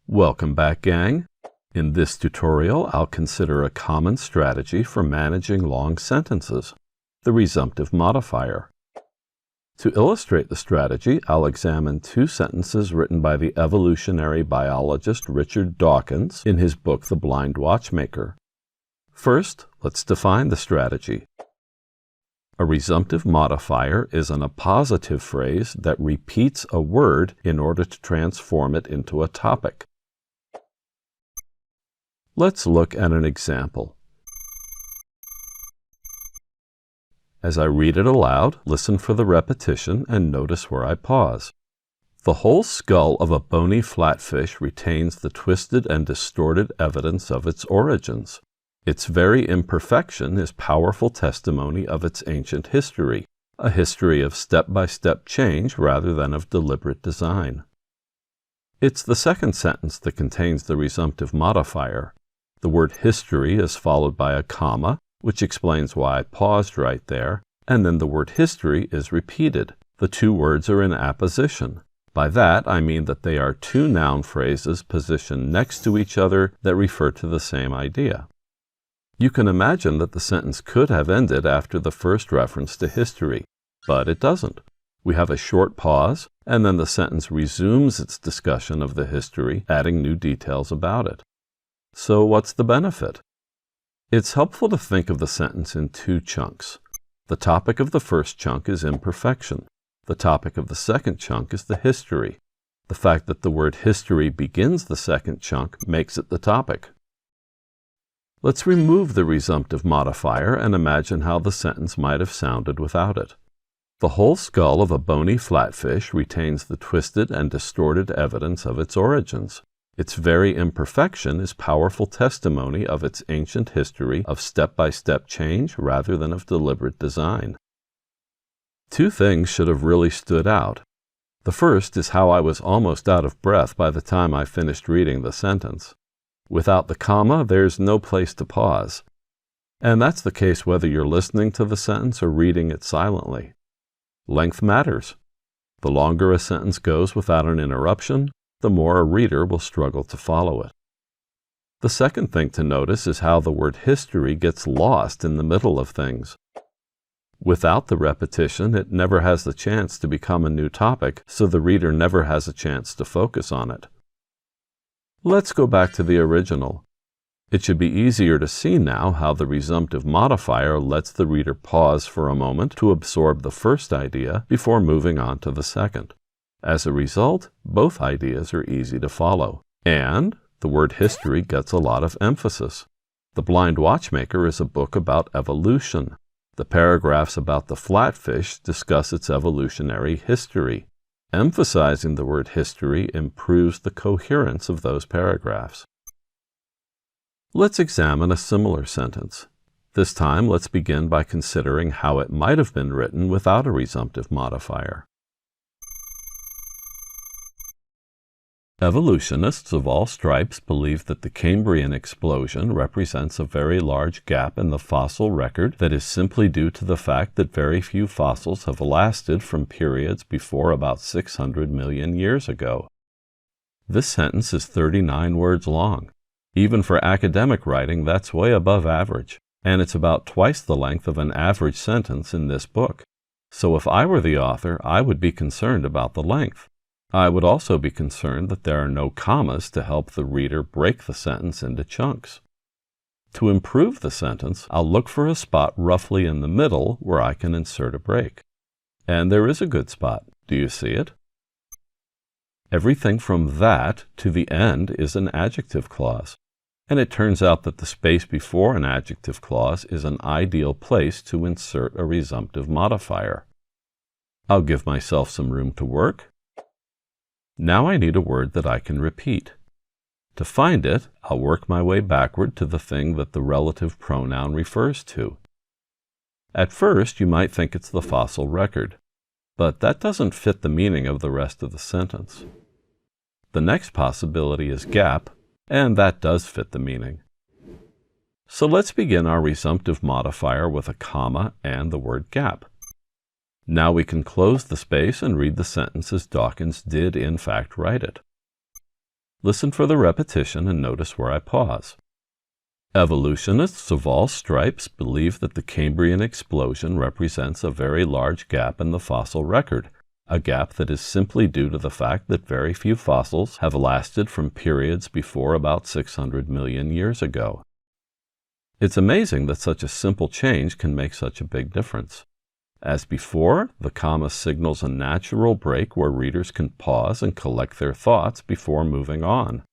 Welcome back, gang. In this tutorial, I'll consider a common strategy for managing long sentences, the resumptive modifier. To illustrate the strategy, I'll examine two sentences written by the evolutionary biologist Richard Dawkins in his book The Blind Watchmaker. First, let's define the strategy. A resumptive modifier is an appositive phrase that repeats a word in order to transform it into a topic. Let's look at an example. As I read it aloud, listen for the repetition and notice where I pause. The whole skull of a bony flatfish retains the twisted and distorted evidence of its origins. Its very imperfection is powerful testimony of its ancient history, a history of step-by-step change rather than of deliberate design. It's the second sentence that contains the resumptive modifier. The word history is followed by a comma, which explains why I paused right there, and then the word history is repeated. The two words are in apposition. By that, I mean that they are two noun phrases positioned next to each other that refer to the same idea. You can imagine that the sentence could have ended after the first reference to history, but it doesn't. We have a short pause, and then the sentence resumes its discussion of the history, adding new details about it. So what's the benefit? It's helpful to think of the sentence in two chunks. The topic of the first chunk is imperfection. The topic of the second chunk is the history. The fact that the word history begins the second chunk makes it the topic. Let's remove the resumptive modifier and imagine how the sentence might have sounded without it. The whole skull of a bony flatfish retains the twisted and distorted evidence of its origins. Its very imperfection is powerful testimony of its ancient history of step-by-step change rather than of deliberate design. Two things should have really stood out. The first is how I was almost out of breath by the time I finished reading the sentence. Without the comma, there's no place to pause. And that's the case whether you're listening to the sentence or reading it silently. Length matters. The longer a sentence goes without an interruption, the more a reader will struggle to follow it. The second thing to notice is how the word history gets lost in the middle of things. Without the repetition, it never has the chance to become a new topic, so the reader never has a chance to focus on it. Let's go back to the original. It should be easier to see now how the resumptive modifier lets the reader pause for a moment to absorb the first idea before moving on to the second. As a result, both ideas are easy to follow. And the word history gets a lot of emphasis. The Blind Watchmaker is a book about evolution. The paragraphs about the flatfish discuss its evolutionary history. Emphasizing the word history improves the coherence of those paragraphs. Let's examine a similar sentence. This time, let's begin by considering how it might have been written without a resumptive modifier. Evolutionists of all stripes believe that the Cambrian explosion represents a very large gap in the fossil record that is simply due to the fact that very few fossils have lasted from periods before about 600 million years ago. This sentence is 39 words long. Even for academic writing, that's way above average, and it's about twice the length of an average sentence in this book. So if I were the author, I would be concerned about the length. I would also be concerned that there are no commas to help the reader break the sentence into chunks. To improve the sentence, I'll look for a spot roughly in the middle where I can insert a break. And there is a good spot. Do you see it? Everything from that to the end is an adjective clause. And it turns out that the space before an adjective clause is an ideal place to insert a resumptive modifier. I'll give myself some room to work. Now I need a word that I can repeat. To find it, I'll work my way backward to the thing that the relative pronoun refers to. At first, you might think it's the fossil record, but that doesn't fit the meaning of the rest of the sentence. The next possibility is gap, and that does fit the meaning. So let's begin our resumptive modifier with a comma and the word gap. Now we can close the space and read the sentence as Dawkins did in fact write it. Listen for the repetition and notice where I pause. Evolutionists of all stripes believe that the Cambrian explosion represents a very large gap in the fossil record, a gap that is simply due to the fact that very few fossils have lasted from periods before about 600 million years ago. It's amazing that such a simple change can make such a big difference. As before, the comma signals a natural break where readers can pause and collect their thoughts before moving on.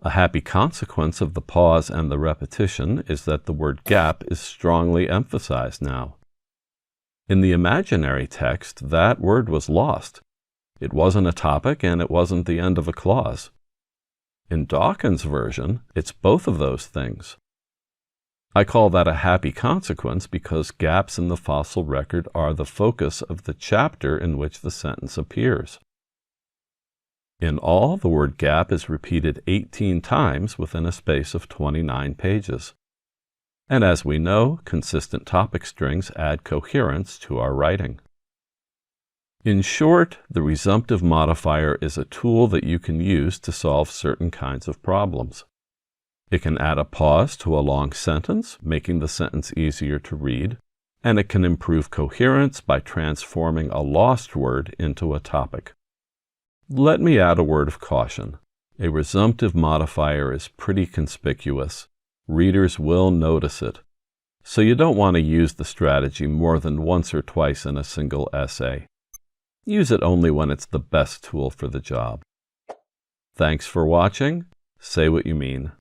A happy consequence of the pause and the repetition is that the word gap is strongly emphasized now. In the imaginary text, that word was lost. It wasn't a topic and it wasn't the end of a clause. In Dawkins' version, it's both of those things. I call that a happy consequence because gaps in the fossil record are the focus of the chapter in which the sentence appears. In all, the word gap is repeated 18 times within a space of 29 pages. And as we know, consistent topic strings add coherence to our writing. In short, the resumptive modifier is a tool that you can use to solve certain kinds of problems. It can add a pause to a long sentence, making the sentence easier to read, and it can improve coherence by transforming a lost word into a topic. Let me add a word of caution. A resumptive modifier is pretty conspicuous. Readers will notice it. So you don't want to use the strategy more than once or twice in a single essay. Use it only when it's the best tool for the job. Thanks for watching. Say what you mean.